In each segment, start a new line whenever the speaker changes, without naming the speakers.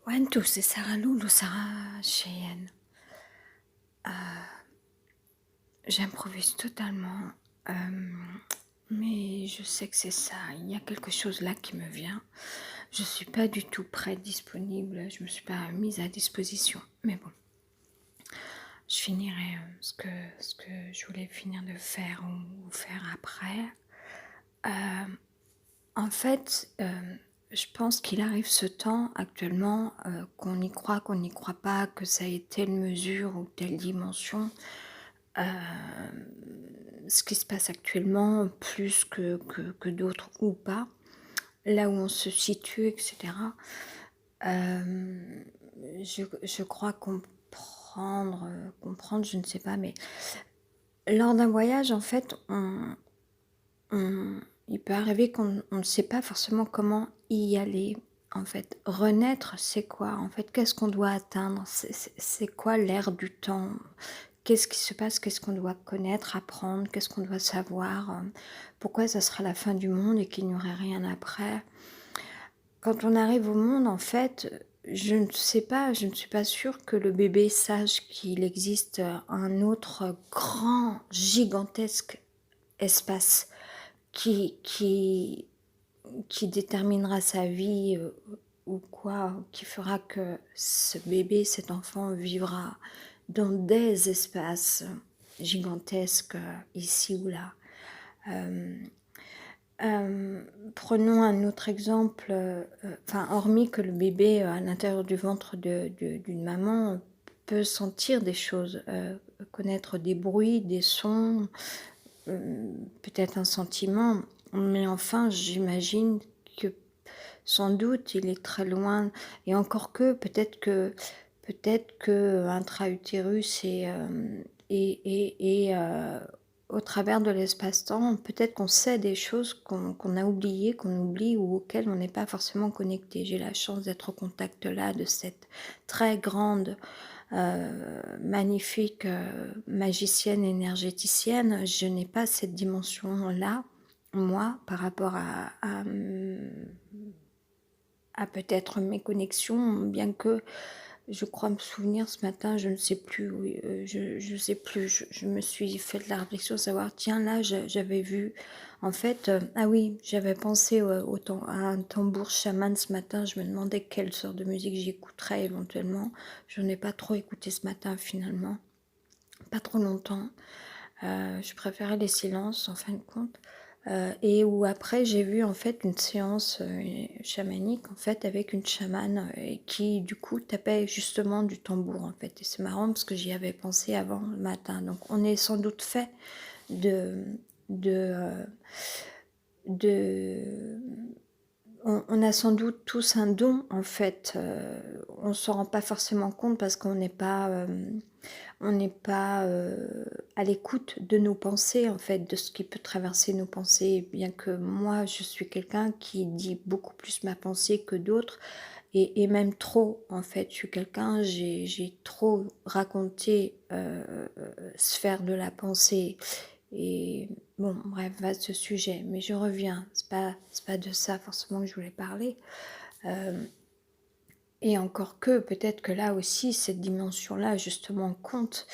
One, two, c'est Sarah Loulou, Sarah Cheyenne. J'improvise totalement, mais je sais que c'est ça. Il y a quelque chose là qui me vient. Je ne suis pas du tout prête, disponible. Je ne me suis pas mise à disposition. Mais bon, je finirai ce que je voulais finir de faire ou faire après. En fait, je pense qu'il arrive ce temps actuellement, qu'on y croit, qu'on n'y croit pas, que ça ait telle mesure ou telle dimension. Ce qui se passe actuellement, plus que d'autres ou pas, là où on se situe, etc. Je crois comprendre, je ne sais pas, mais lors d'un voyage, en fait, il peut arriver qu'on ne sait pas forcément comment y aller. En fait, renaître, c'est quoi? En fait, qu'est-ce qu'on doit atteindre? C'est quoi l'ère du temps? Qu'est-ce qui se passe? Qu'est-ce qu'on doit connaître, apprendre? Qu'est-ce qu'on doit savoir? Pourquoi ça sera la fin du monde et qu'il n'y aurait rien après? Quand on arrive au monde, en fait, je ne sais pas, je ne suis pas sûre que le bébé sache qu'il existe un autre grand, gigantesque espace qui, qui, qui déterminera sa vie ou quoi, qui fera que ce bébé, cet enfant vivra dans des espaces gigantesques ici ou là. Prenons un autre exemple, hormis que le bébé à l'intérieur du ventre d'une maman peut sentir des choses, connaître des bruits, des sons, peut-être un sentiment, mais enfin j'imagine que sans doute il est très loin, et encore que peut-être que intra-utérus et au travers de l'espace-temps, peut-être qu'on sait des choses qu'on a oubliées, qu'on oublie ou auxquelles on n'est pas forcément connecté. J'ai la chance d'être au contact là de cette très grande, magnifique magicienne énergéticienne. Je n'ai pas cette dimension-là, moi, par rapport à peut-être mes connexions, bien que je crois me souvenir ce matin, je ne sais plus, oui, je sais plus, je me suis fait de la réflexion, savoir, tiens, là, j'avais vu, en fait, ah oui, j'avais pensé à un tambour chaman ce matin, je me demandais quelle sorte de musique j'écouterais éventuellement, je n'ai pas trop écouté ce matin finalement, pas trop longtemps, je préférais les silences en fin de compte. Et où après j'ai vu en fait une séance chamanique en fait avec une chamane qui du coup tapait justement du tambour en fait. Et c'est marrant parce que j'y avais pensé avant le matin. Donc on est sans doute fait de de de on a sans doute tous un don en fait. On ne s'en rend pas forcément compte parce qu'on n'est pas à l'écoute de nos pensées, en fait, de ce qui peut traverser nos pensées, bien que moi, je suis quelqu'un qui dit beaucoup plus ma pensée que d'autres, et même trop, en fait. Je suis quelqu'un, j'ai trop raconté sphère de la pensée, et bon, bref, vaste sujet, mais je reviens, c'est pas de ça forcément que je voulais parler. Et encore que, peut-être que là aussi, cette dimension-là, justement, compte.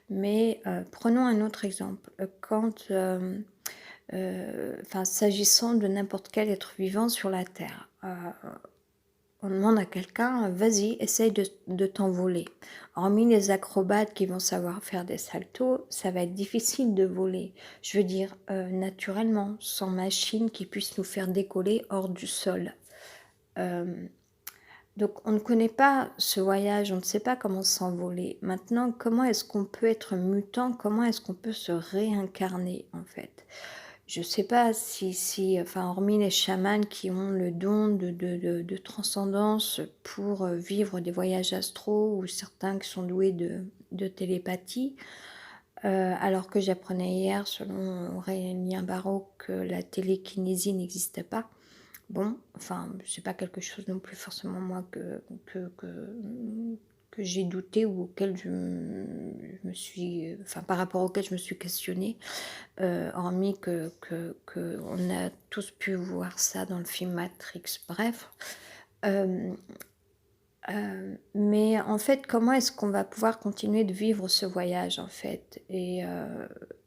Mais prenons un autre exemple. S'agissant de n'importe quel être vivant sur la Terre, on demande à quelqu'un, vas-y, essaye de t'envoler. Hormis les acrobates qui vont savoir faire des saltos, ça va être difficile de voler. Je veux dire, naturellement, sans machine qui puisse nous faire décoller hors du sol. Donc on ne connaît pas ce voyage, on ne sait pas comment s'envoler. Maintenant, comment est-ce qu'on peut être mutant? Comment est-ce qu'on peut se réincarner en fait? Je ne sais pas hormis les chamans qui ont le don de transcendance pour vivre des voyages astraux, ou certains qui sont doués de télépathie, alors que j'apprenais hier, selon Aurélien Barraud, que la télékinésie n'existait pas. Bon, enfin, c'est pas quelque chose non plus forcément moi que j'ai douté, ou auquel je me suis, enfin par rapport auquel je me suis questionnée, hormis que on a tous pu voir ça dans le film Matrix. Bref, Mais en fait, comment est-ce qu'on va pouvoir continuer de vivre ce voyage, en fait? Et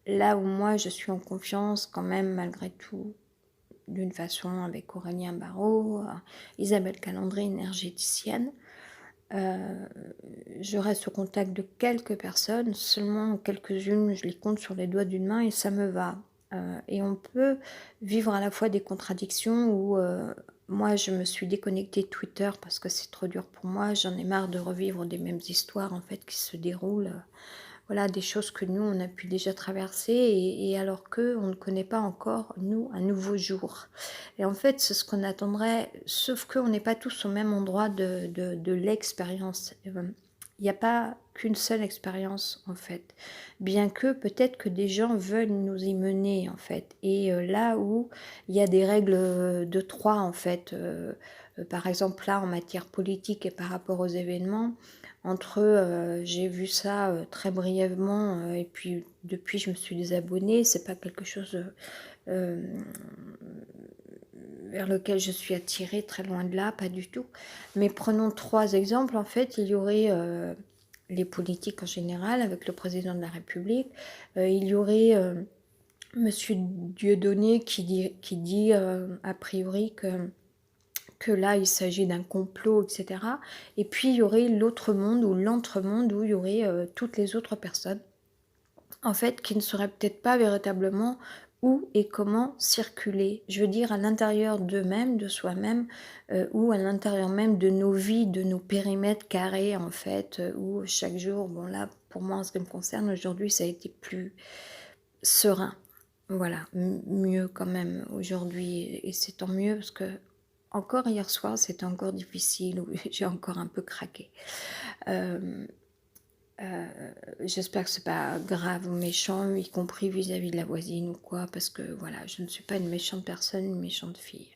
là où moi je suis en confiance quand même malgré tout, d'une façon avec Aurélien Barraud, Isabelle Calandry, énergéticienne. Heu, je reste au contact de quelques personnes, seulement quelques-unes, je les compte sur les doigts d'une main et ça me va. Et on peut vivre à la fois des contradictions où, moi je me suis déconnectée de Twitter parce que c'est trop dur pour moi. J'en ai marre de revivre des mêmes histoires en fait qui se déroulent, voilà, des choses que nous on a pu déjà traverser et alors qu'eux, on ne connaît pas encore, nous, un nouveau jour. Et en fait, c'est ce qu'on attendrait, sauf qu'on n'est pas tous au même endroit de l'expérience. Il n'y a pas qu'une seule expérience, en fait. Bien que peut-être que des gens veulent nous y mener, en fait. Et là où il y a des règles de 3, en fait, par exemple là, en matière politique et par rapport aux événements, entre, j'ai vu ça, très brièvement, et puis depuis je me suis désabonnée. C'est pas quelque chose, vers lequel je suis attirée, très loin de là, pas du tout. Mais prenons 3 exemples, en fait, il y aurait, les politiques en général avec le président de la République, il y aurait, monsieur Dieudonné qui dit, a priori que là, il s'agit d'un complot, et cetera. Et puis, il y aurait l'autre monde ou l'entre-monde où il y aurait, toutes les autres personnes, en fait, qui ne sauraient peut-être pas véritablement où et comment circuler. Je veux dire à l'intérieur d'eux-mêmes, de soi-même, ou à l'intérieur même de nos vies, de nos périmètres carrés, en fait, où chaque jour, bon là, pour moi, en ce qui me concerne, aujourd'hui, ça a été plus serein. Voilà, mieux quand même aujourd'hui et c'est tant mieux parce que encore hier soir, c'était encore difficile, où j'ai encore un peu craqué. Hem, J'espère que c'est pas grave ou méchant, y compris vis-à-vis de la voisine ou quoi, parce que voilà, je ne suis pas une méchante personne, une méchante fille.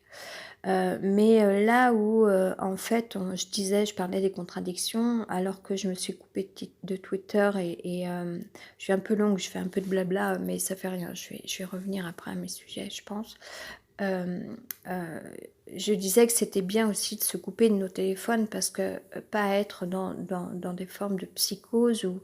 Mais là où, en fait, je disais, je parlais des contradictions, alors que je me suis coupée de Twitter et je suis un peu longue, je fais un peu de blabla, mais ça fait rien, je vais revenir après à mes sujets, je pense. Hem, je disais que c'était bien aussi de se couper de nos téléphones parce que, pas être dans des formes de psychose ou,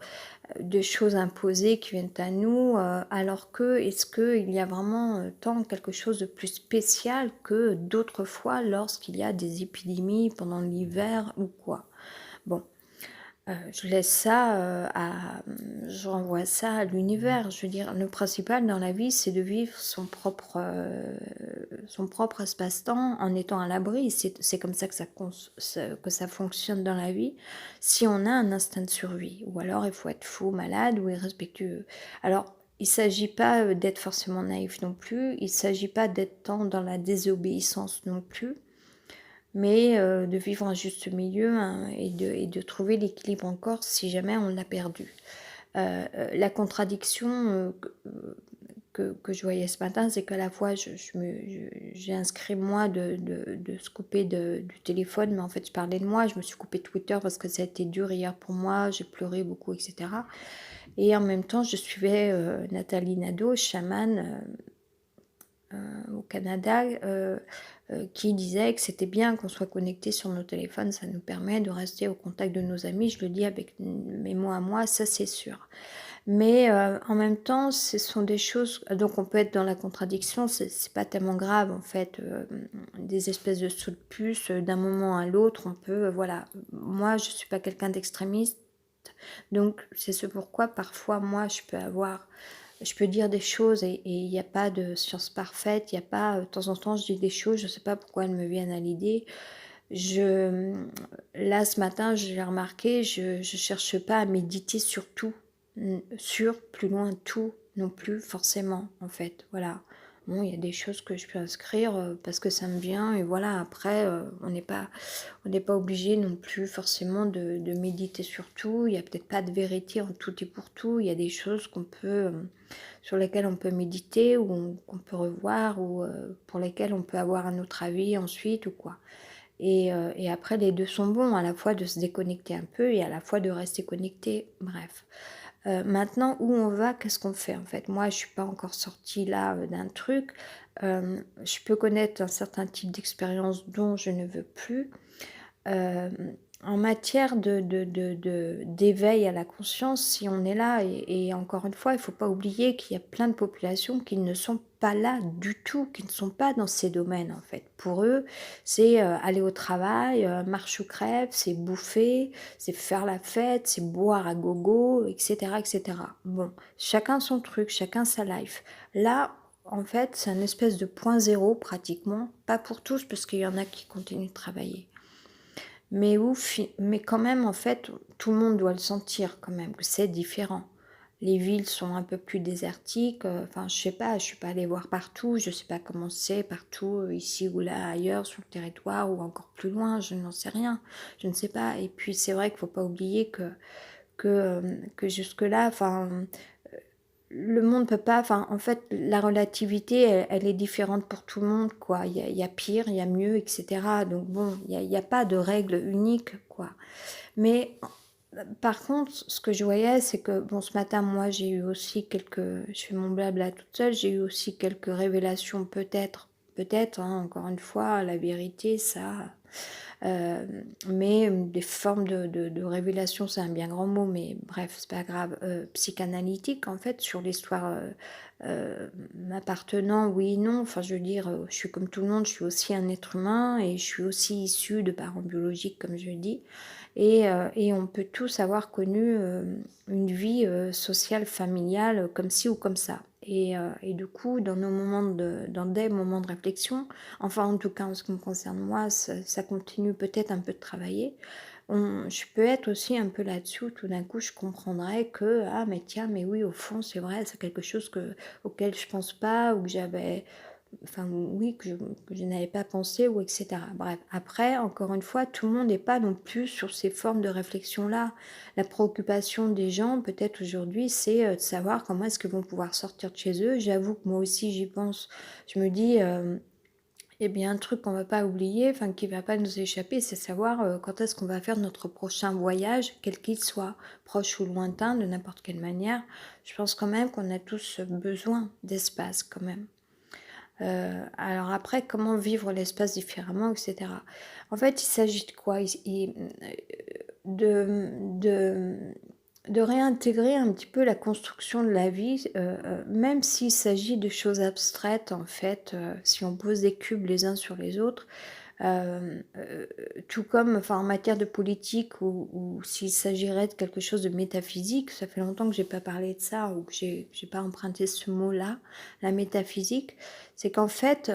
de choses imposées qui viennent à nous, alors que est-ce qu'il y a vraiment, tant quelque chose de plus spécial que d'autres fois lorsqu'il y a des épidémies pendant l'hiver ou quoi? Bon, je laisse ça, je renvoie ça à l'univers. Je veux dire, le principal dans la vie, c'est de vivre son propre espace-temps en étant à l'abri. C'est comme ça que ça fonctionne dans la vie, si on a un instinct de survie. Ou alors il faut être fou, malade ou irrespectueux. Alors, il ne s'agit pas, d'être forcément naïf non plus, il ne s'agit pas d'être tant dans la désobéissance non plus, mais de vivre un juste milieu, hein, et de trouver l'équilibre encore si jamais on l'a perdu. La contradiction, que je voyais ce matin, c'est qu'à la fois j'ai inscrit moi de se couper du téléphone, mais en fait je parlais de moi, je me suis coupée de Twitter parce que ça a été dur hier pour moi, j'ai pleuré beaucoup et cetera. Et en même temps je suivais, Nathalie Nadeau, chamane, au Canada, qui disait que c'était bien qu'on soit connecté sur nos téléphones, ça nous permet de rester au contact de nos amis. Je le dis avec mes mots à moi, ça c'est sûr. Mais en même temps, ce sont des choses donc on peut être dans la contradiction, c'est pas tellement grave en fait, des espèces de sauts de puce, d'un moment à l'autre, on peut, voilà. Moi, je suis pas quelqu'un d'extrémiste, donc c'est ce pourquoi parfois moi je peux dire des choses et il n'y a pas de science parfaite, il y a pas, de temps en temps je dis des choses, je ne sais pas pourquoi elles me viennent à l'idée. Là ce matin, j'ai remarqué, je cherche pas à méditer sur tout, sur, plus loin, tout non plus forcément en fait, voilà. Bon, il y a des choses que je peux inscrire, parce que ça me vient et voilà après, on n'est pas obligé non plus forcément de méditer sur tout. Il y a peut-être pas de vérité en tout et pour tout. Il y a des choses sur lesquelles on peut méditer ou qu'on peut revoir ou pour lesquelles on peut avoir un autre avis ensuite ou quoi. Et après les 2 sont bons, à la fois de se déconnecter un peu et à la fois de rester connecté, bref. Maintenant où on va, qu'est-ce qu'on fait en fait? Moi je suis pas encore sortie là, d'un truc, je peux connaître un certain type d'expérience dont je ne veux plus. en matière d'éveil à la conscience, si on est là et encore une fois, il faut pas oublier qu'il y a plein de populations qui ne sont pas là du tout, qui ne sont pas dans ces domaines, en fait. Pour eux, c'est, aller au travail, marche ou crève, c'est bouffer, c'est faire la fête, c'est boire à gogo et cetera et cetera. Bon, chacun son truc, chacun sa life. Là, en fait, c'est un espèce de point zéro pratiquement, pas pour tous parce qu'il y en a qui continuent de travailler. Mais quand même, en fait, tout le monde doit le sentir quand même, que c'est différent. Les villes sont un peu plus désertiques, enfin, je sais pas, je suis pas allée voir partout, je sais pas comment c'est partout, ici ou là, ailleurs, sur le territoire, ou encore plus loin, je n'en sais rien, je ne sais pas. Et puis, c'est vrai qu'il faut pas oublier que jusque-là, enfin, le monde peut pas, enfin, en fait, la relativité, elle est différente pour tout le monde, quoi. Il y a pire, il y a mieux, etc. Donc bon, il y a pas de règle unique, quoi. Mais par contre, ce que je voyais, c'est que, bon, ce matin, moi, j'ai eu aussi je fais mon blabla toute seule, j'ai eu aussi quelques révélations, peut-être, hein, encore une fois, la vérité, ça, mais des formes de révélation, c'est un bien grand mot, mais bref, c'est pas grave, psychanalytique, en fait, sur l'histoire, m'appartenant, oui, non, enfin, je veux dire, je suis comme tout le monde, je suis aussi un être humain et je suis aussi issue de parents biologiques, comme je dis, et on peut tous avoir connu une vie sociale, familiale, comme ci ou comme ça. Et du coup, dans des moments de réflexion, enfin en tout cas en ce qui me concerne moi, ça continue peut-être un peu de travailler. Je peux être aussi un peu là-dessus, où tout d'un coup je comprendrais que, ah mais tiens, mais oui, au fond, c'est vrai, c'est quelque chose auquel je pense pas, ou que j'avais, enfin oui, que je n'avais pas pensé, ou etc. Bref, après, encore une fois, tout le monde n'est pas non plus sur ces formes de réflexion-là. La préoccupation des gens, peut-être aujourd'hui, c'est de savoir comment est-ce qu'ils vont pouvoir sortir de chez eux. J'avoue que moi aussi, j'y pense. Je me dis, eh bien, un truc qu'on va pas oublier, enfin qui va pas nous échapper, c'est savoir quand est-ce qu'on va faire notre prochain voyage, quel qu'il soit, proche ou lointain, de n'importe quelle manière. Je pense quand même qu'on a tous besoin d'espace quand même. Alors après, comment vivre l'espace différemment, etc. En fait, il s'agit de quoi? De, de, de réintégrer un petit peu la construction de la vie, même s'il s'agit de choses abstraites, en fait, si on pose des cubes les uns sur les autres, euh, euh, tout comme enfin, en matière de politique ou s'il s'agirait de quelque chose de métaphysique, ça fait longtemps que j'ai pas parlé de ça ou que j'ai pas emprunté ce mot-là, la métaphysique, c'est qu'en fait,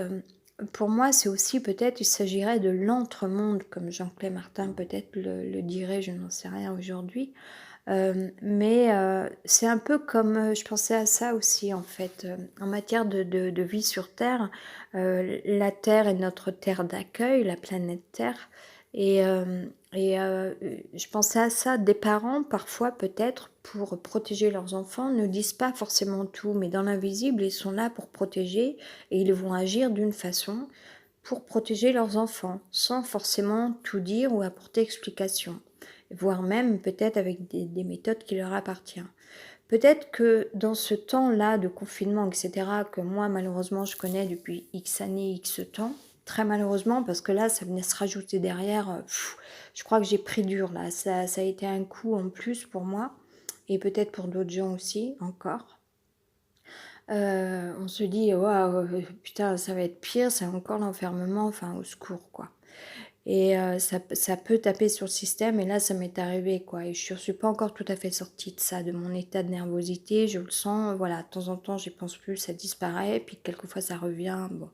pour moi, c'est aussi peut-être, il s'agirait de l'entre-monde, comme Jean-Claude Martin peut-être le dirait, je n'en sais rien aujourd'hui. Mais c'est un peu comme, je pensais à ça aussi en fait, en matière de vie sur Terre, la Terre est notre terre d'accueil, la planète Terre, et je pensais à ça, des parents parfois peut-être pour protéger leurs enfants ne disent pas forcément tout, mais dans l'invisible ils sont là pour protéger et ils vont agir d'une façon pour protéger leurs enfants, sans forcément tout dire ou apporter explication, voire même peut-être avec des méthodes qui leur appartiennent. Peut-être que dans ce temps-là de confinement, etc., que moi malheureusement je connais depuis X années, X temps, très malheureusement, parce que là ça venait se rajouter derrière, je crois que j'ai pris dur là, ça a été un coup en plus pour moi, et peut-être pour d'autres gens aussi encore. On se dit: «Waouh, putain, ça va être pire, c'est encore l'enfermement, enfin au secours, quoi». Et ça peut taper sur le système et là, ça m'est arrivé, quoi, et je suis pas encore tout à fait sortie de ça, de mon état de nervosité. Je le sens, voilà, de temps en temps, j'y pense plus, ça disparaît, puis quelquefois ça revient, bon.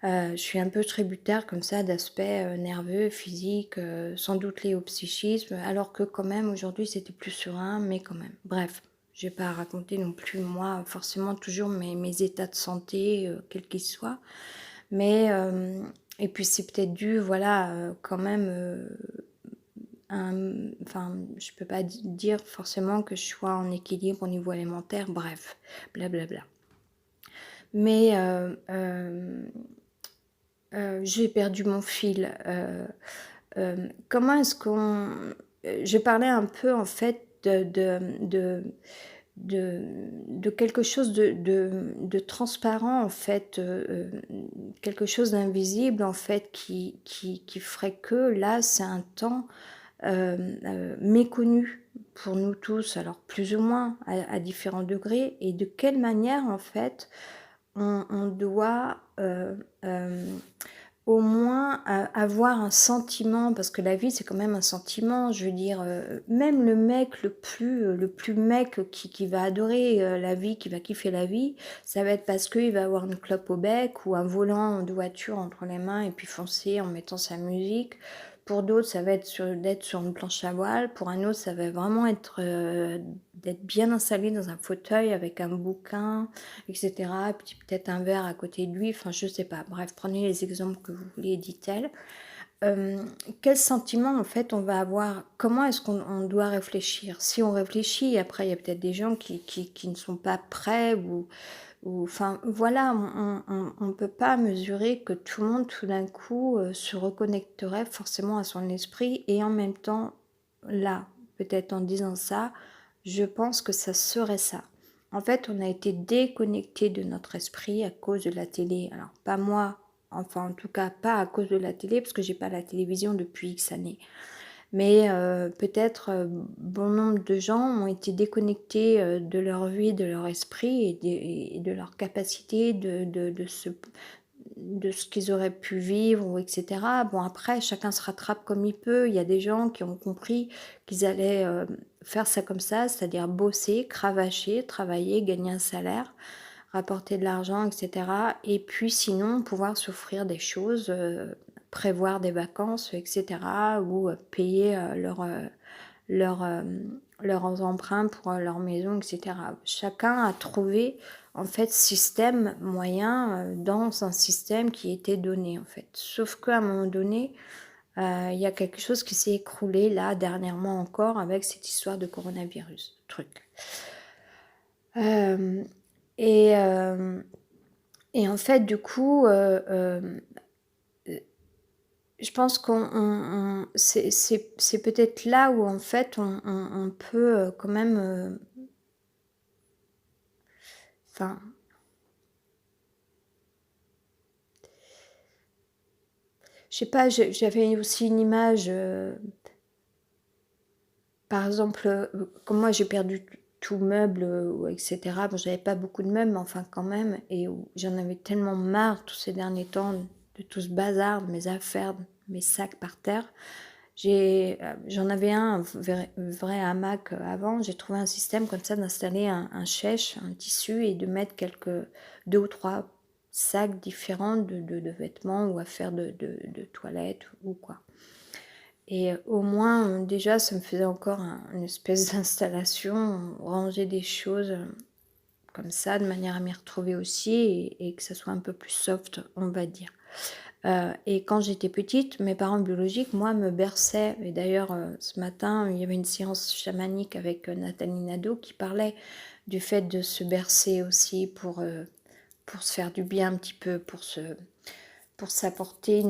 Je suis un peu tributaire comme ça d'aspects, nerveux, physiques, sans doute liés au psychisme, alors que quand même aujourd'hui c'était plus serein, mais quand même. Bref, je vais pas raconter non plus moi forcément toujours mes états de santé, quels qu'ils soient. Mais et puis c'est peut-être dû, voilà, quand même, enfin, je peux pas dire forcément que je sois en équilibre au niveau alimentaire, bref, blablabla. Mais j'ai perdu mon fil. Comment est-ce qu'on... Je parlais un peu en fait de quelque chose de transparent en fait, quelque chose d'invisible en fait qui ferait que là c'est un temps, méconnu pour nous tous, alors plus ou moins à différents degrés et de quelle manière en fait on doit, au moins avoir un sentiment, parce que la vie c'est quand même un sentiment, je veux dire, même le mec le plus mec qui va adorer, la vie, qui va kiffer la vie, ça va être parce qu'il va avoir une clope au bec ou un volant de voiture entre les mains et puis foncer en mettant sa musique. Pour d'autres, ça va être d'être sur une planche à voile. Pour un autre, ça va vraiment être d'être bien installé dans un fauteuil avec un bouquin, etc. Puis peut-être un verre à côté de lui, enfin je sais pas. Bref, prenez les exemples que vous voulez, dit-elle. Quel sentiment en fait on va avoir? Comment est-ce qu'on doit réfléchir? Si on réfléchit, après il y a peut-être des gens qui ne sont pas prêts ou enfin voilà, on ne peut pas mesurer que tout le monde tout d'un coup se reconnecterait forcément à son esprit et en même temps là, peut-être en disant ça, je pense que ça serait ça. En fait, on a été déconnecté de notre esprit à cause de la télé. Alors pas moi, enfin en tout cas pas à cause de la télé parce que j'ai pas la télévision depuis X années. Mais peut-être bon nombre de gens ont été déconnectés de leur vie, de leur esprit et de leur capacité de ce qu'ils auraient pu vivre, ou etc. Bon, après, chacun se rattrape comme il peut. Il y a des gens qui ont compris qu'ils allaient faire ça comme ça, c'est-à-dire bosser, cravacher, travailler, gagner un salaire, rapporter de l'argent, etc. Et puis sinon, pouvoir s'offrir des choses, prévoir des vacances, etc. Ou payer leur, leurs emprunts pour leur maison, etc. Chacun a trouvé en fait système, moyen dans un système qui était donné en fait. Sauf qu'à un moment donné, il y a quelque chose qui s'est écroulé là dernièrement encore avec cette histoire de coronavirus, truc. Euh, et, euh, et en fait, du coup, je pense c'est peut-être là où en fait on peut quand même, enfin, je sais pas, j'avais aussi une image, par exemple, comme moi j'ai perdu tout meuble, etc. Bon, j'avais pas beaucoup de meubles, mais enfin quand même, et j'en avais tellement marre tous ces derniers temps de tout ce bazar, de mes affaires, de mes sacs par terre. J'en avais un vrai hamac avant. J'ai trouvé un système comme ça d'installer un chèche, un tissu et de mettre deux ou trois sacs différents de vêtements ou affaires de toilette ou quoi. Et au moins, déjà, ça me faisait encore une espèce d'installation, ranger des choses comme ça, de manière à m'y retrouver aussi et que ça soit un peu plus soft, on va dire. Et quand j'étais petite, mes parents biologiques, moi, me berçaient. Et d'ailleurs, ce matin, il y avait une séance chamanique avec Nathalie Nadeau qui parlait du fait de se bercer aussi pour se faire du bien un petit peu, pour s'apporter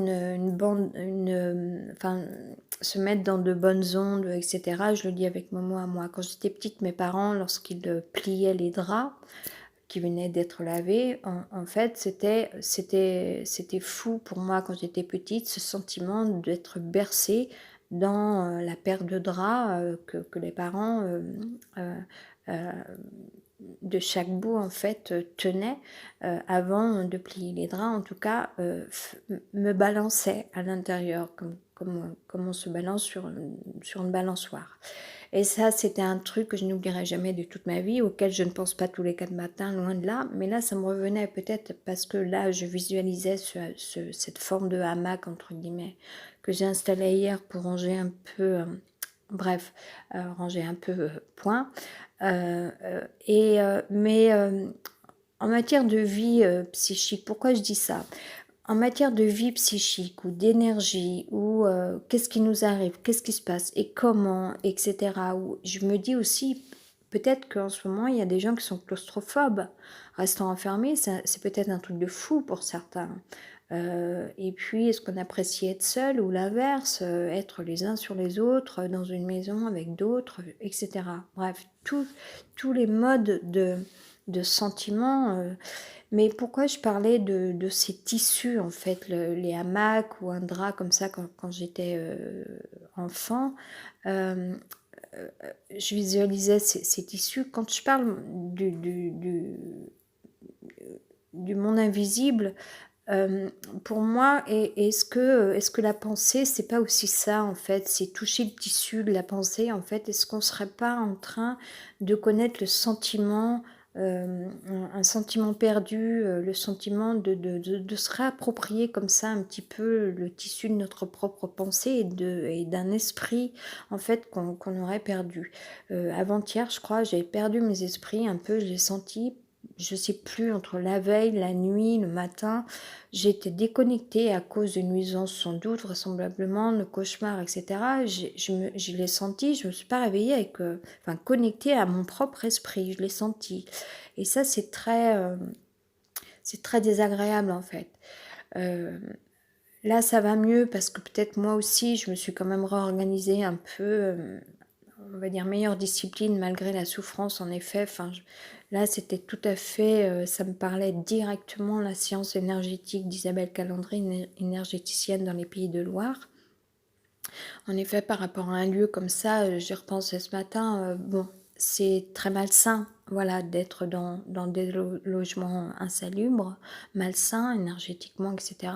enfin, se mettre dans de bonnes ondes, etc. Je le dis avec mon mot à moi. Quand j'étais petite, mes parents, lorsqu'ils pliaient les draps qui venaient d'être lavés, en fait, c'était fou pour moi quand j'étais petite, ce sentiment d'être bercée dans la paire de draps que les parents euh, de chaque bout en fait tenait avant de plier les draps, en tout cas me balançait à l'intérieur comme on se balance sur une balançoire. Et ça, c'était un truc que je n'oublierai jamais de toute ma vie, auquel je ne pense pas tous les 4 matins, loin de là. Mais là, ça me revenait peut-être parce que là, je visualisais cette forme de hamac, entre guillemets, que j'ai installé hier pour ranger un peu, bref, ranger un peu, point. Mais en matière de vie psychique, pourquoi je dis ça? En matière de vie psychique ou d'énergie ou qu'est-ce qui nous arrive, qu'est-ce qui se passe et comment, etc. Ou je me dis aussi peut-être qu'en ce moment il y a des gens qui sont claustrophobes, restant enfermés, c'est peut-être un truc de fou pour certains. Et puis, est-ce qu'on apprécie être seul ou l'inverse, être les uns sur les autres, dans une maison avec d'autres, et cetera. Bref, tous les modes de sentiments, mais pourquoi je parlais de ces tissus, en fait, les hamacs ou un drap comme ça quand j'étais enfant, euh, je visualisais ces tissus. Quand je parle du monde invisible, pour moi, est-ce que la pensée, c'est pas aussi ça, en fait? C'est toucher le tissu de la pensée, en fait. Est-ce qu'on serait pas en train de connaître le sentiment, un sentiment perdu, le sentiment de se réapproprier comme ça un petit peu le tissu de notre propre pensée et d'un esprit, en fait, qu'on aurait perdu. Avant-hier, je crois, j'avais perdu mes esprits un peu, je l'ai senti, je sais plus, entre la veille, la nuit, le matin. J'étais déconnectée à cause de nuisances sans doute, vraisemblablement, de cauchemars, etc. Je l'ai senti, je me suis pas réveillée avec, enfin, connectée à mon propre esprit, je l'ai senti. Et ça, c'est très désagréable en fait. Euh, Là, ça va mieux parce que peut-être moi aussi, je me suis quand même réorganisée un peu, on va dire meilleure discipline malgré la souffrance en effet. Enfin, là, c'était tout à fait, ça me parlait directement la science énergétique d'Isabelle Calandry, une énergéticienne dans les Pays de Loire. En effet, par rapport à un lieu comme ça, j'y repensais ce matin, bon, c'est très malsain, voilà, d'être dans des logements insalubres, malsains énergétiquement, etc.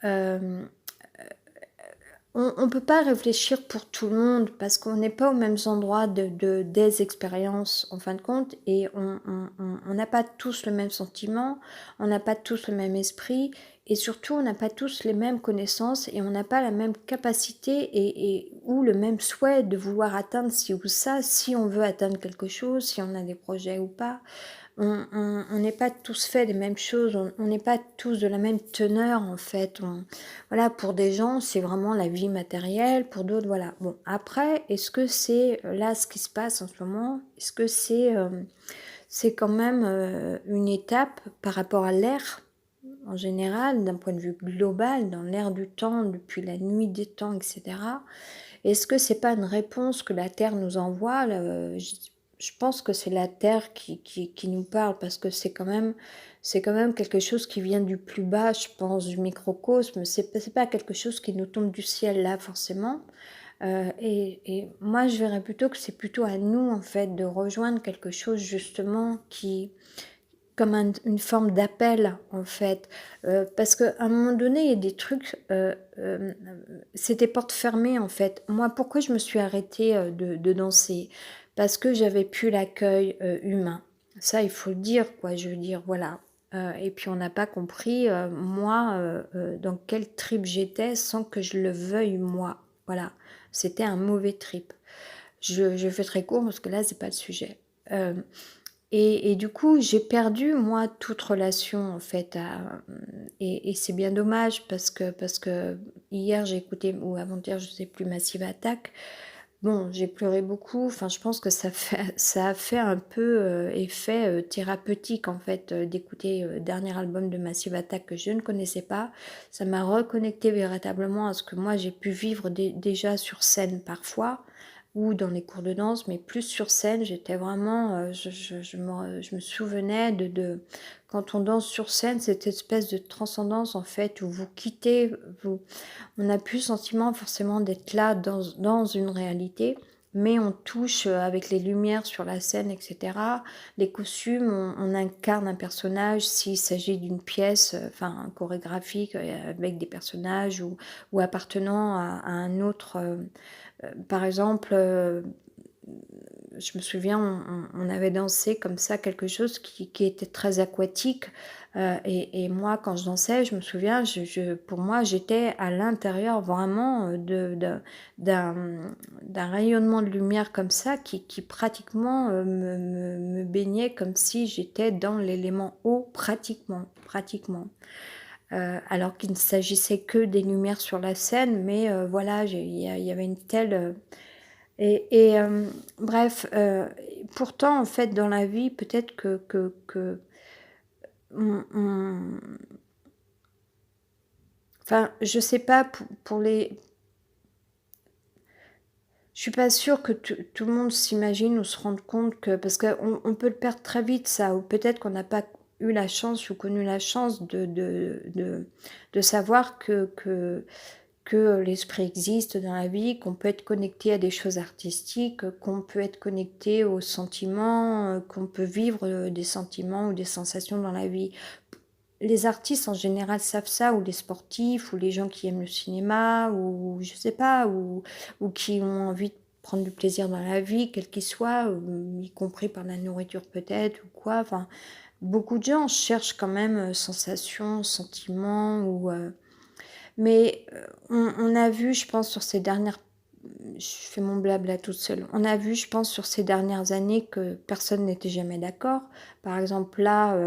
Euh, on ne peut pas réfléchir pour tout le monde parce qu'on n'est pas aux mêmes endroits des expériences en fin de compte et on n'a pas tous le même sentiment, on n'a pas tous le même esprit et surtout on n'a pas tous les mêmes connaissances et on n'a pas la même capacité ou le même souhait de vouloir atteindre ci ou ça, si on veut atteindre quelque chose, si on a des projets ou pas. On n'est pas tous faits des mêmes choses, on n'est pas tous de la même teneur en fait. Voilà, pour des gens, c'est vraiment la vie matérielle, pour d'autres, voilà. Bon, après, est-ce que c'est là ce qui se passe en ce moment? Est-ce que c'est quand même une étape par rapport à l'ère en général, d'un point de vue global, dans l'ère du temps, depuis la nuit des temps, etc. Est-ce que c'est pas une réponse que la Terre nous envoie? Je pense que c'est la Terre qui nous parle parce que c'est quand même quelque chose qui vient du plus bas, je pense, du microcosme. C'est pas quelque chose qui nous tombe du ciel là forcément. Et moi, je verrais plutôt que c'est plutôt à nous en fait de rejoindre quelque chose justement qui comme une forme d'appel en fait, parce qu'à un moment donné il y a des trucs, c'est des portes fermées en fait. Moi pourquoi je me suis arrêtée de danser? Parce que j'avais plus l'accueil humain, ça il faut le dire quoi, je veux dire voilà. Et puis on n'a pas compris moi dans quel trip j'étais sans que je le veuille moi, voilà, c'était un mauvais trip. Je fais très court parce que là c'est pas le sujet. Et du coup, j'ai perdu, moi, toute relation, en fait. Et c'est bien dommage parce que hier, j'ai écouté, ou avant-hier, je ne sais plus, Massive Attack. Bon, j'ai pleuré beaucoup. Enfin, je pense que ça a fait un peu effet thérapeutique, en fait, d'écouter le dernier album de Massive Attack que je ne connaissais pas. Ça m'a reconnecté véritablement à ce que moi, j'ai pu vivre déjà sur scène parfois ou dans les cours de danse, mais plus sur scène, j'étais vraiment, je me souvenais quand on danse sur scène, cette espèce de transcendance en fait, où vous quittez, on n'a plus le sentiment forcément d'être là dans une réalité, mais on touche avec les lumières sur la scène, etc. Les costumes, on incarne un personnage s'il s'agit d'une pièce, enfin chorégraphique avec des personnages ou appartenant à un autre. Par exemple, je me souviens, on avait dansé comme ça quelque chose qui était très aquatique. Et moi, quand je dansais, je me souviens, pour moi, j'étais à l'intérieur vraiment d'un rayonnement de lumière comme ça qui pratiquement me baignait comme si j'étais dans l'élément eau, pratiquement. Alors qu'il ne s'agissait que des lumières sur la scène, mais voilà, il y avait une telle... bref, pourtant, en fait, dans la vie, peut-être que on Enfin, je sais pas pour les je suis pas sûre que tout le monde s'imagine ou se rende compte que parce qu'on peut le perdre très vite ça, ou peut-être qu'on n'a pas eu la chance ou connu la chance de savoir que l'esprit existe dans la vie, qu'on peut être connecté à des choses artistiques, qu'on peut être connecté aux sentiments, qu'on peut vivre, des sentiments ou des sensations dans la vie. Les artistes en général savent ça, ou les sportifs, ou les gens qui aiment le cinéma, ou je sais pas, ou qui ont envie de prendre du plaisir dans la vie, quel qu'il soit, y compris par la nourriture peut-être ou quoi. Enfin, beaucoup de gens cherchent quand même, sensations, sentiments mais on a vu, je pense, sur ces dernières je fais mon blabla toute seule. On a vu, je pense, sur ces dernières années que personne n'était jamais d'accord. Par exemple, là,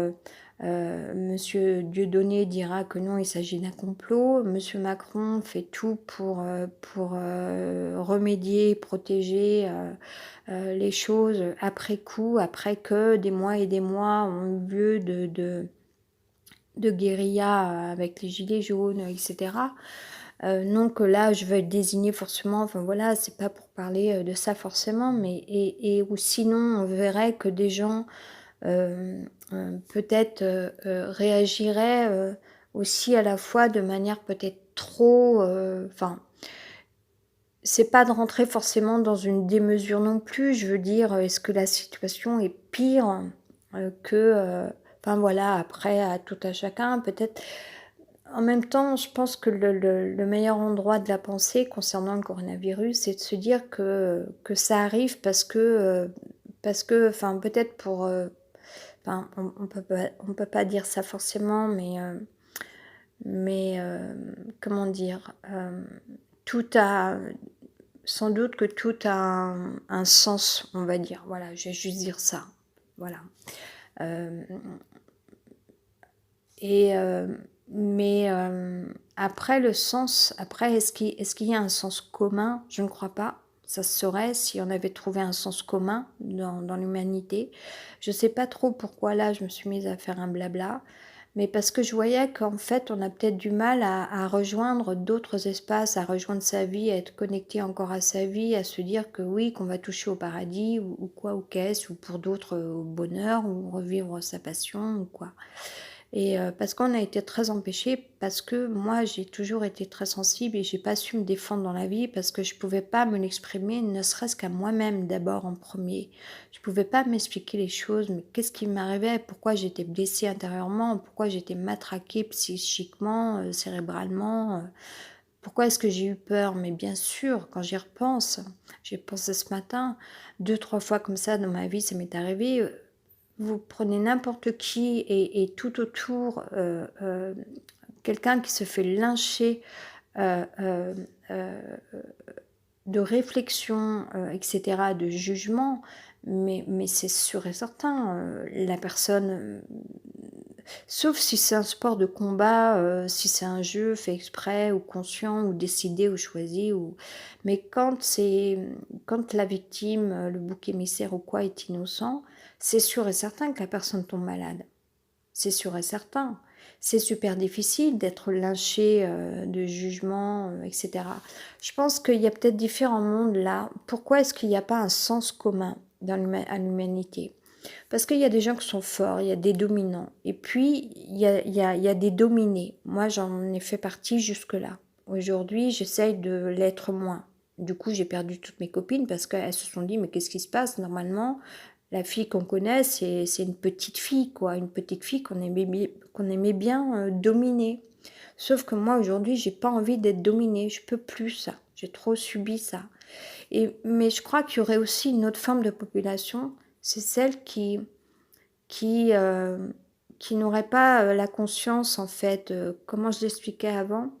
Monsieur Dieudonné dira que non, il s'agit d'un complot. Monsieur Macron fait tout pour remédier, protéger les choses après coup, après que des mois et des mois ont eu lieu de guérilla avec les gilets jaunes, etc. Non que là, je veux être désignée forcément, enfin voilà, c'est pas pour parler de ça forcément, mais ou sinon, on verrait que des gens peut-être réagiraient aussi à la fois de manière peut-être trop, enfin, c'est pas de rentrer forcément dans une démesure non plus, je veux dire, est-ce que la situation est pire enfin voilà, après, à tout à chacun, peut-être en même temps, je pense que le meilleur endroit de la pensée concernant le coronavirus, c'est de se dire que ça arrive parce que, enfin, peut-être enfin, on peut pas dire ça forcément, mais comment dire, tout a, sans doute que tout a un sens, on va dire. Voilà, je vais juste dire ça. Voilà. Euh, Et mais après le sens, après est-ce qu'il y a un sens commun? Je ne crois pas. Ça se saurait si on avait trouvé un sens commun dans l'humanité. Je sais pas trop pourquoi là je me suis mise à faire un blabla, mais parce que je voyais qu'en fait on a peut-être du mal à rejoindre d'autres espaces, à rejoindre sa vie, à être connecté encore à sa vie, à se dire que oui, qu'on va toucher au paradis ou quoi, ou qu'est-ce, ou pour d'autres au bonheur, ou revivre sa passion ou quoi. Et parce qu'on a été très empêchés, parce que moi j'ai toujours été très sensible et j'ai pas su me défendre dans la vie parce que je pouvais pas me l'exprimer, ne serait-ce qu'à moi-même d'abord en premier. Je pouvais pas m'expliquer les choses, mais qu'est-ce qui m'arrivait, pourquoi j'étais blessée intérieurement, pourquoi j'étais matraquée psychiquement, cérébralement, pourquoi est-ce que j'ai eu peur. Mais bien sûr, quand j'y repense, j'ai pensé ce matin, 2-3 fois comme ça dans ma vie, ça m'est arrivé. Vous prenez n'importe qui et tout autour, quelqu'un qui se fait lyncher euh, euh, euh, de réflexion, etc., de jugement, mais c'est sûr et certain, la personne, sauf si c'est un sport de combat, si c'est un jeu fait exprès ou conscient ou décidé ou choisi, mais quand la victime, le bouc émissaire ou quoi est innocent, c'est sûr et certain que la personne tombe malade. C'est sûr et certain. C'est super difficile d'être lynché de jugement, etc. Je pense qu'il y a peut-être différents mondes là. Pourquoi est-ce qu'il n'y a pas un sens commun à l'humanité? Parce qu'il y a des gens qui sont forts, il y a des dominants. Et puis, il y a des dominés. Moi, j'en ai fait partie jusque-là. Aujourd'hui, j'essaye de l'être moins. Du coup, j'ai perdu toutes mes copines parce qu'elles se sont dit, mais qu'est-ce qui se passe? Normalement, la fille qu'on connaît, c'est une petite fille, quoi. Une petite fille qu'on aimait bien dominer. Sauf que moi, aujourd'hui, j'ai pas envie d'être dominée. Je peux plus ça. J'ai trop subi ça. Mais je crois qu'il y aurait aussi une autre forme de population, c'est celle qui, euh, qui n'aurait pas la conscience, en fait, comment je l'expliquais avant,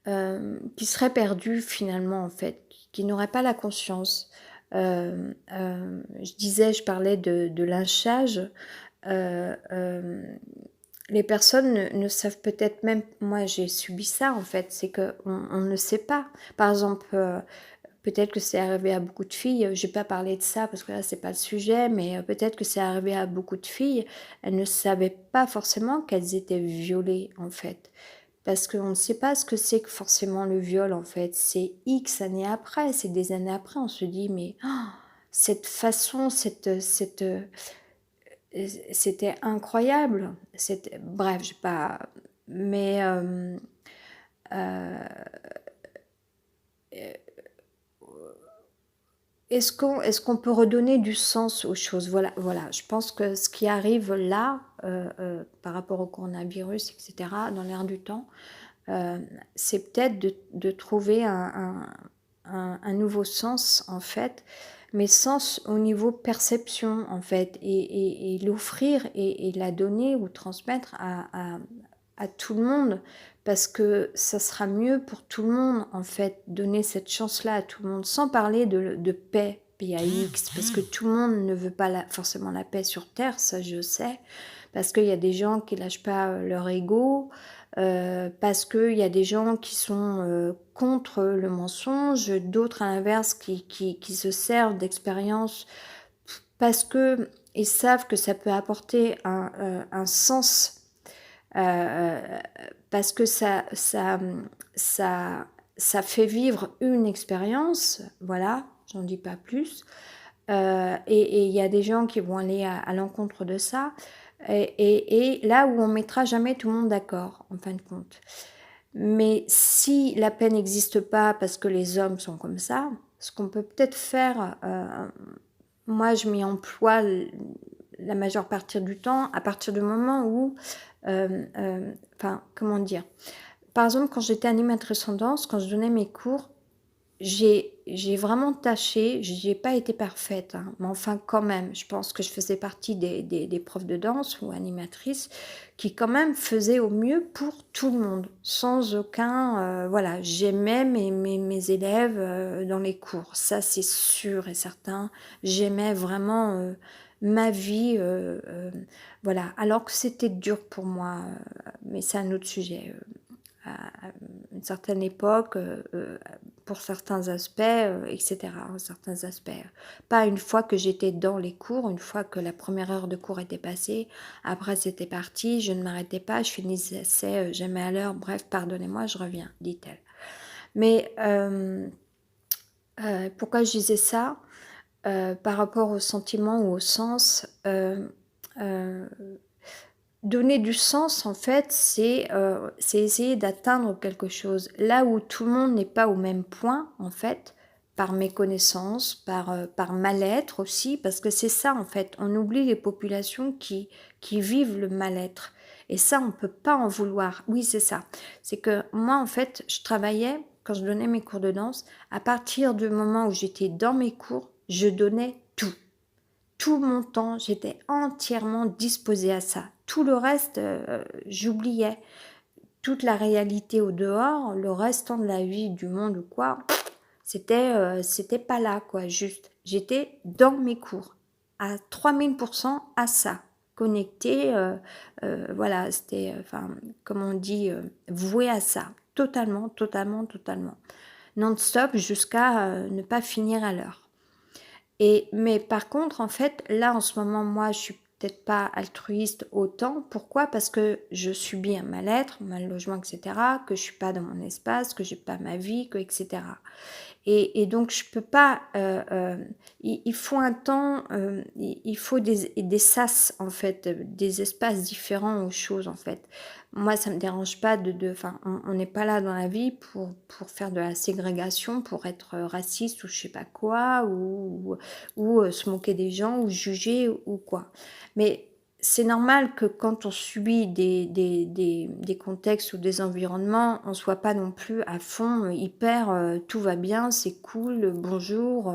qui serait perdue finalement, en fait, qui n'aurait pas la conscience. Je parlais de lynchage. Euh, euh, les personnes ne savent peut-être même, moi j'ai subi ça en fait, c'est qu'on on ne sait pas. Par exemple, peut-être que c'est arrivé à beaucoup de filles, je vais pas parler de ça parce que là c'est pas le sujet, mais peut-être que c'est arrivé à beaucoup de filles, elles ne savaient pas forcément qu'elles étaient violées en fait. parce qu'on ne sait pas ce que c'est que forcément le viol, en fait. C'est X années après, c'est des années après, on se dit: «Mais cette façon, c'était incroyable». C'était bref, j'ai pas mais est-ce qu'on peut redonner du sens aux choses? Voilà, je pense que ce qui arrive là, par rapport au coronavirus et cetera, dans l'air du temps, heu, c'est peut-être de trouver un nouveau sens, en fait, mais sens au niveau perception, en fait, et l'offrir et la donner ou transmettre à tout le monde, parce que ça sera mieux pour tout le monde, en fait, donner cette chance-là à tout le monde, sans parler de paix, PAX, parce que tout le monde ne veut pas forcément la paix sur terre, ça je sais, parce qu'il y a des gens qui lâchent pas leur ego, parce qu'il y a des gens qui sont contre le mensonge, d'autres à l'inverse qui se servent d'expérience parce que ils savent que ça peut apporter un sens, heu, parce que ça ça fait vivre une expérience, voilà, j'en dis pas plus. Et il y a des gens qui vont aller à l'encontre de ça, et là où on mettra jamais tout le monde d'accord, en fin de compte. Mais si la paix n'existe pas parce que les hommes sont comme ça, ce qu'on peut peut-être faire, moi je m'y emploie la majeure partie du temps, à partir du moment où, enfin, comment dire? Par exemple, quand j'étais animatrice en danse, quand je donnais mes cours, j'ai vraiment tâché, j'y ai pas été parfaite, hein, mais enfin quand même, je pense que je faisais partie des profs de danse ou animatrices qui quand même faisaient au mieux pour tout le monde, sans aucun, voilà, j'aimais mes élèves, dans les cours, ça c'est sûr et certain. J'aimais vraiment, ma vie, voilà, alors que c'était dur pour moi, mais c'est un autre sujet, à une certaine époque, pour certains aspects, et cetera, certains aspects. Pas une fois que j'étais dans les cours, une fois que la première heure de cours était passée, après c'était parti, je ne m'arrêtais pas, je finissais jamais à l'heure, bref, pardonnez-moi, je reviens, dit-elle. Mais pourquoi je disais ça? Par rapport au sentiment ou au sens, heu donner du sens, en fait, c'est essayer d'atteindre quelque chose. Là où tout le monde n'est pas au même point, en fait, par méconnaissance, par mal-être aussi, parce que c'est ça, en fait. On oublie les populations qui vivent le mal-être. Et ça, on ne peut pas en vouloir. Oui, c'est ça. C'est que moi, en fait, je travaillais, quand je donnais mes cours de danse, à partir du moment où j'étais dans mes cours, je donnais tout. Tout mon temps, j'étais entièrement disposée à ça. Tout le reste, j'oubliais. Toute la réalité au dehors, le restant de la vie, du monde ou quoi, c'était pas là quoi, juste. J'étais dans mes cours, à 3000 à ça, connectée, voilà, c'était, enfin, comme on dit, vouée à ça. Totalement, totalement, totalement. Non-stop jusqu'à, ne pas finir à l'heure. Mais par contre, en fait, là, en ce moment, moi, je suis peut-être pas altruiste autant. Pourquoi? Parce que je subis un mal-être, un mal logement, et cetera, que je suis pas dans mon espace, que j'ai pas ma vie, que et cetera. Et donc je peux pas, il faut un temps, il faut des sas en fait, des espaces différents aux choses en fait. Moi ça me dérange pas enfin on n'est pas là dans la vie pour faire de la ségrégation, pour être, raciste ou je sais pas quoi ou se moquer des gens ou juger ou quoi. Mais c'est normal que quand on subit des contextes ou des environnements, on soit pas non plus à fond, hyper, «Tout va bien, c'est cool, bonjour»,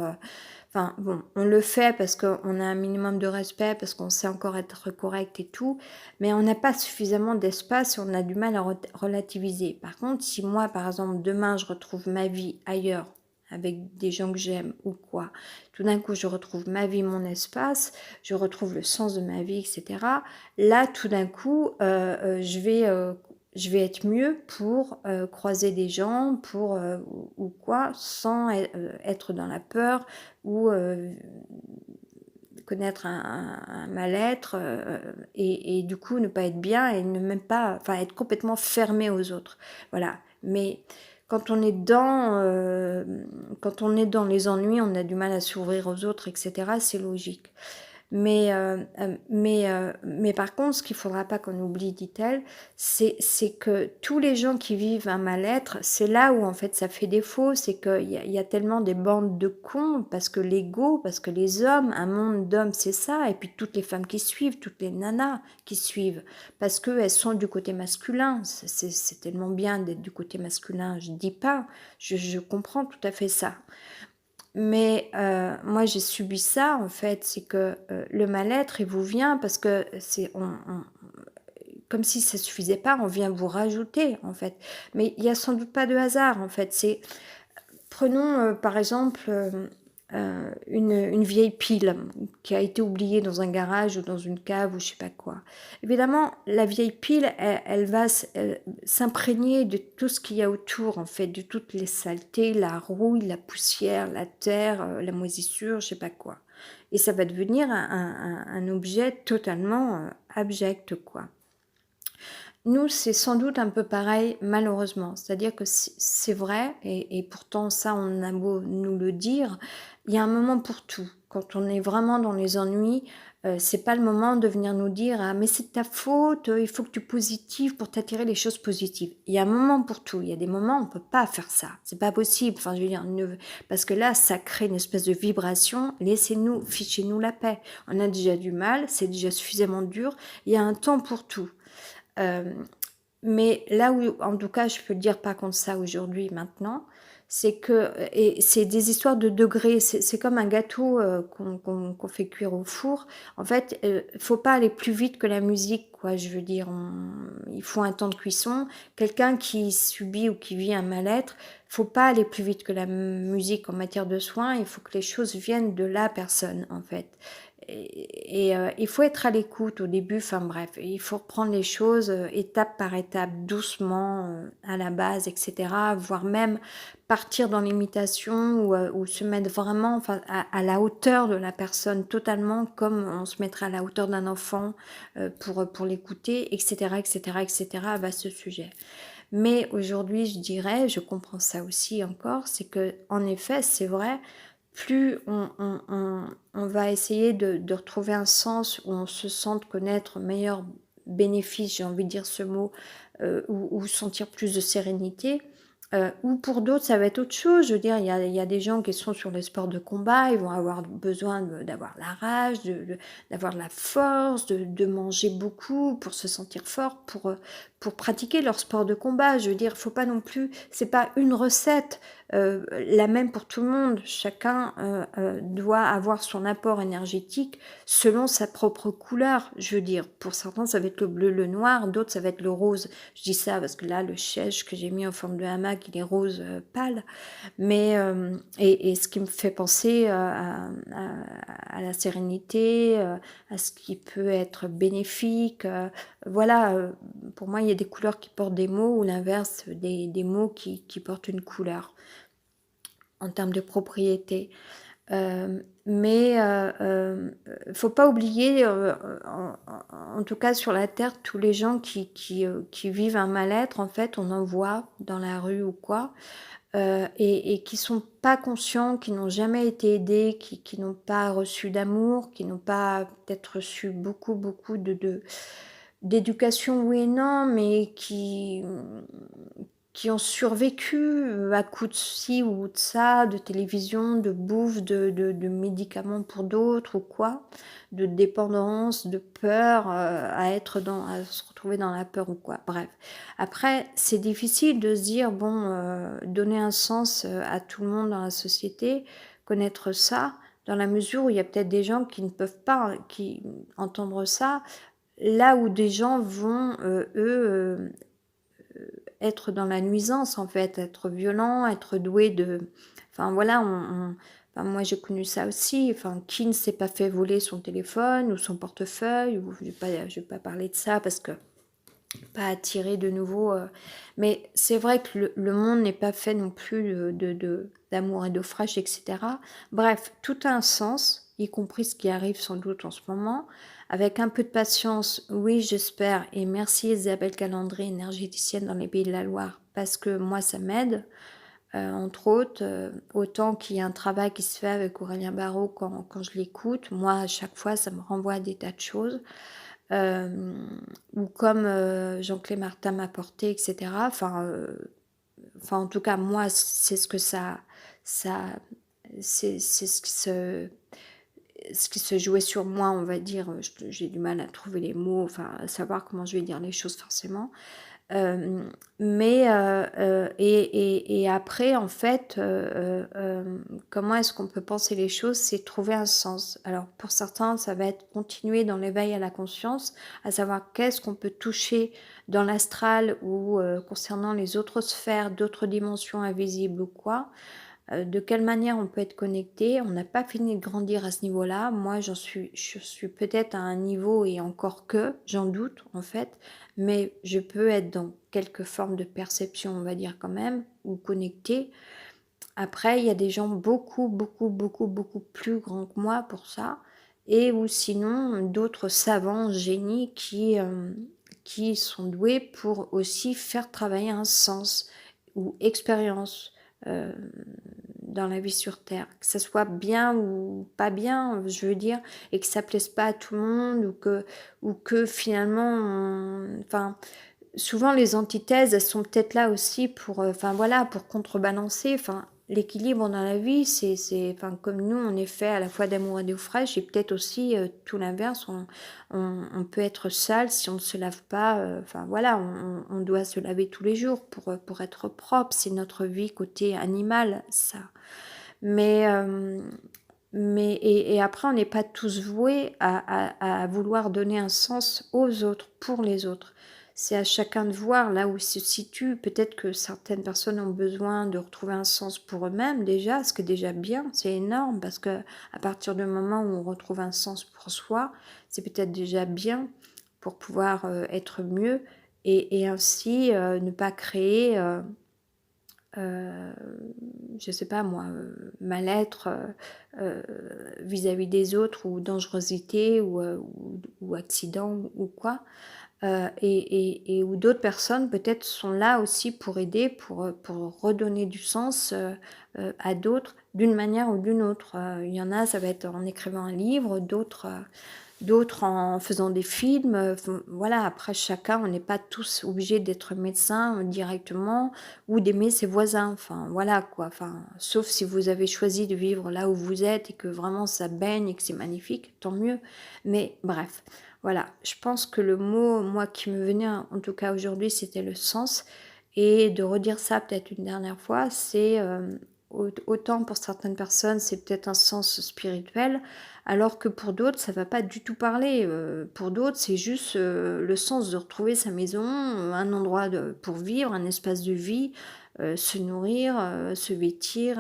enfin bon, on le fait parce qu'on a un minimum de respect, parce qu'on sait encore être correct et tout, mais on n'a pas suffisamment d'espace et on a du mal à relativiser. Par contre, si moi, par exemple, demain, je retrouve ma vie ailleurs, avec des gens que j'aime ou quoi, tout d'un coup, je retrouve ma vie, mon espace, je retrouve le sens de ma vie, et cetera. Là, tout d'un coup, je vais être mieux pour, croiser des gens, pour, ou quoi, sans être dans la peur ou, connaître un mal-être et du coup ne pas être bien et ne même pas, enfin être complètement fermé aux autres. Voilà. Mais quand on est quand on est dans les ennuis, on a du mal à s'ouvrir aux autres, etc. C'est logique. Mais par contre, ce qu'il ne faudra pas qu'on oublie, dit-elle, c'est que tous les gens qui vivent un mal-être, c'est là où en fait ça fait défaut, c'est qu'il y a tellement des bandes de cons, parce que l'ego, parce que les hommes, un monde d'hommes c'est ça, et puis toutes les femmes qui suivent, toutes les nanas qui suivent, parce qu'elles sont du côté masculin, c'est tellement bien d'être du côté masculin, je dis pas, je comprends tout à fait ça. Mais moi, j'ai subi ça, en fait, c'est que le mal-être, il vous vient parce que comme si ça suffisait pas, on vient vous rajouter, en fait. Mais il y a sans doute pas de hasard, en fait. Prenons par exemple une vieille pile qui a été oubliée dans un garage ou dans une cave ou je sais pas quoi. Évidemment, la vieille pile, elle va s'imprégner de tout ce qu'il y a autour, en fait, de toutes les saletés, la rouille, la poussière, la terre, la moisissure, je sais pas quoi. Et ça va devenir un objet totalement abject, quoi. Nous, c'est sans doute un peu pareil, malheureusement. C'est-à-dire que c'est vrai, et pourtant ça, on a beau nous le dire, il y a un moment pour tout. Quand on est vraiment dans les ennuis, c'est pas le moment de venir nous dire ah mais c'est de ta faute, il faut que tu positives pour t'attirer les choses positives. Il y a un moment pour tout. Il y a des moments où on peut pas faire ça. C'est pas possible. Enfin, je veux dire, parce que là, ça crée une espèce de vibration. Laissez-nous, fichez-nous la paix. On a déjà du mal, c'est déjà suffisamment dur. Il y a un temps pour tout. Euh, mais là où, en tout cas, je peux le dire pas contre ça aujourd'hui, maintenant, c'est que, et c'est des histoires de degrés, c'est comme un gâteau qu'on fait cuire au four. En fait, faut pas aller plus vite que la musique, quoi. Je veux dire, il faut un temps de cuisson. Quelqu'un qui subit ou qui vit un mal-être, faut pas aller plus vite que la musique en matière de soins. Il faut que les choses viennent de la personne, en fait. Il faut être à l'écoute au début, enfin bref, il faut reprendre les choses étape par étape, doucement, à la base, etc. Voire même partir dans l'imitation ou se mettre vraiment enfin, à la hauteur de la personne, totalement comme on se mettrait à la hauteur d'un enfant pour l'écouter, etc., etc., etc., à ce sujet. Mais aujourd'hui, je dirais, je comprends ça aussi encore, c'est que en effet, c'est vrai, plus on va essayer de retrouver un sens où on se sente connaître meilleur bénéfice, j'ai envie de dire ce mot, ou sentir plus de sérénité, ou pour d'autres, ça va être autre chose. Je veux dire, il y a des gens qui sont sur les sports de combat, ils vont avoir besoin d'avoir la rage, d'avoir la force, de manger beaucoup pour se sentir fort, pour pratiquer leur sport de combat. Je veux dire, faut pas non plus, c'est pas une recette la même pour tout le monde. Chacun doit avoir son apport énergétique selon sa propre couleur. Je veux dire, pour certains, ça va être le bleu, le noir, d'autres, ça va être le rose. Je dis ça parce que là, le chèche que j'ai mis en forme de hamac, il est rose pâle. Mais, et ce qui me fait penser à la sérénité, à ce qui peut être bénéfique. Voilà, pour moi, il y a des couleurs qui portent des mots ou l'inverse, des mots qui portent une couleur en termes de propriété. Faut pas oublier, en tout cas sur la Terre, tous les gens qui vivent un mal-être, en fait, on en voit dans la rue ou quoi, et qui sont pas conscients, qui n'ont jamais été aidés, qui n'ont pas reçu d'amour, qui n'ont pas peut-être reçu beaucoup d'éducation, oui et non, mais qui ont survécu à coup de ci ou de ça, de télévision, de bouffe, de médicaments pour d'autres ou quoi, de dépendance, de peur, à se retrouver dans la peur ou quoi. Bref. Après, c'est difficile de se dire, bon, donner un sens à tout le monde dans la société, connaître ça, dans la mesure où il y a peut-être des gens qui ne peuvent pas entendre ça, là où des gens vont, eux, être dans la nuisance en fait, être violent, être doué de... Enfin voilà, enfin, moi j'ai connu ça aussi, enfin qui ne s'est pas fait voler son téléphone ou son portefeuille, ou je vais pas parler de ça parce que pas attirer de nouveau... Mais c'est vrai que le monde n'est pas fait non plus d'amour et d'eau fraîche, etc. Bref, tout a un sens. y compris ce qui arrive sans doute en ce moment. Avec un peu de patience, oui, j'espère, et merci Isabelle Calandry, énergéticienne dans les Pays de la Loire, parce que moi, ça m'aide. Entre autres, autant qu'il y a un travail qui se fait avec Aurélien Barraud quand je l'écoute, moi, à chaque fois, ça me renvoie à des tas de choses. Ou comme Jean-Claude Martin m'a apporté, etc. Enfin, en tout cas, moi, c'est ce que ça c'est ce qui se jouait sur moi, on va dire. J'ai du mal à trouver les mots, enfin, à savoir comment je vais dire les choses forcément. Mais et après en fait, comment est-ce qu'on peut penser les choses? C'est trouver un sens. Alors pour certains, ça va être continuer dans l'éveil à la conscience, à savoir qu'est-ce qu'on peut toucher dans l'astral ou concernant les autres sphères, d'autres dimensions invisibles ou quoi. De quelle manière on peut être connecté? On n'a pas fini de grandir à ce niveau-là. Moi, je suis peut-être à un niveau et encore que, j'en doute en fait, mais je peux être dans quelque forme de perception, on va dire quand même, ou connecté. Après, il y a des gens beaucoup, beaucoup, beaucoup, beaucoup plus grands que moi pour ça, et ou sinon d'autres savants, génies qui sont doués pour aussi faire travailler un sens ou expérience. euh, dans la vie sur Terre, que ça soit bien ou pas bien, je veux dire, et que ça plaise pas à tout le monde, ou que finalement, enfin, souvent les antithèses, elles sont peut-être là aussi pour, enfin voilà, pour contrebalancer, enfin, l'équilibre dans la vie, enfin, comme nous, on est fait à la fois d'amour et d'eau fraîche, et peut-être aussi tout l'inverse, on peut être sale si on ne se lave pas, enfin voilà, on doit se laver tous les jours pour être propre, c'est notre vie côté animal, ça. Mais, et après, on n'est pas tous voués à vouloir donner un sens aux autres, pour les autres. C'est à chacun de voir là où il se situe. Peut-être que certaines personnes ont besoin de retrouver un sens pour eux-mêmes déjà, ce qui est déjà bien, c'est énorme, parce que à partir du moment où on retrouve un sens pour soi, c'est peut-être déjà bien pour pouvoir être mieux et ainsi ne pas créer je sais pas moi, mal-être vis-à-vis des autres, ou dangerosité, ou accident ou quoi. Et où d'autres personnes peut-être sont là aussi pour aider, pour redonner du sens à d'autres d'une manière ou d'une autre. Il y en a, ça va être en écrivant un livre, d'autres en faisant des films. Voilà, après chacun, on n'est pas tous obligés d'être médecin directement ou d'aimer ses voisins. Enfin, voilà quoi. Enfin, sauf si vous avez choisi de vivre là où vous êtes et que vraiment ça baigne et que c'est magnifique, tant mieux. Mais bref, voilà. Je pense que le mot, moi, qui me venait en tout cas aujourd'hui, c'était le sens. Et de redire ça peut-être une dernière fois, c'est autant pour certaines personnes, c'est peut-être un sens spirituel, alors que pour d'autres, ça va pas du tout parler. Pour d'autres, c'est juste le sens de retrouver sa maison, un endroit pour vivre, un espace de vie, se nourrir, se vêtir,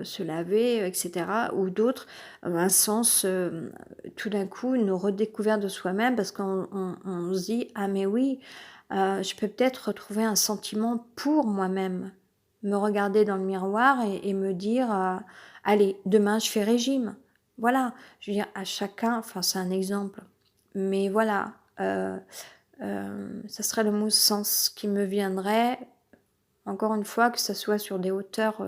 se laver, etc. Ou d'autres, un sens, tout d'un coup, une redécouverte de soi-même, parce qu'on se dit, ah mais oui, je peux peut-être retrouver un sentiment pour moi-même, me regarder dans le miroir et me dire, allez, demain je fais régime. Voilà, je veux dire, à chacun, enfin c'est un exemple, mais voilà, ça serait le mot sens qui me viendrait, encore une fois, que ce soit sur des hauteurs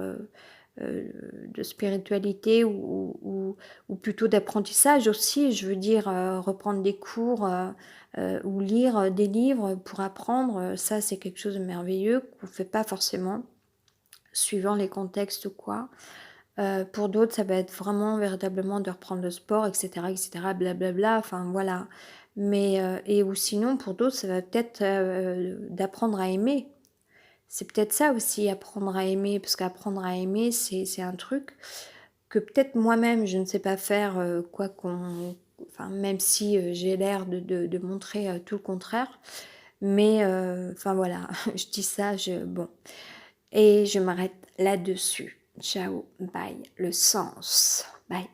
de spiritualité ou plutôt d'apprentissage aussi, je veux dire, reprendre des cours ou lire des livres pour apprendre, ça c'est quelque chose de merveilleux qu'on ne fait pas forcément, suivant les contextes ou quoi. Pour d'autres, ça va être vraiment véritablement de reprendre le sport, etc., blablabla, enfin voilà. Mais, ou sinon, pour d'autres, ça va peut-être d'apprendre à aimer. C'est peut-être ça aussi, apprendre à aimer, parce qu'apprendre à aimer, c'est un truc que peut-être moi-même, je ne sais pas faire, enfin, même si j'ai l'air de montrer tout le contraire. Mais, enfin voilà, je dis ça, bon. Et je m'arrête là-dessus. Ciao, bye. Le sens. Bye.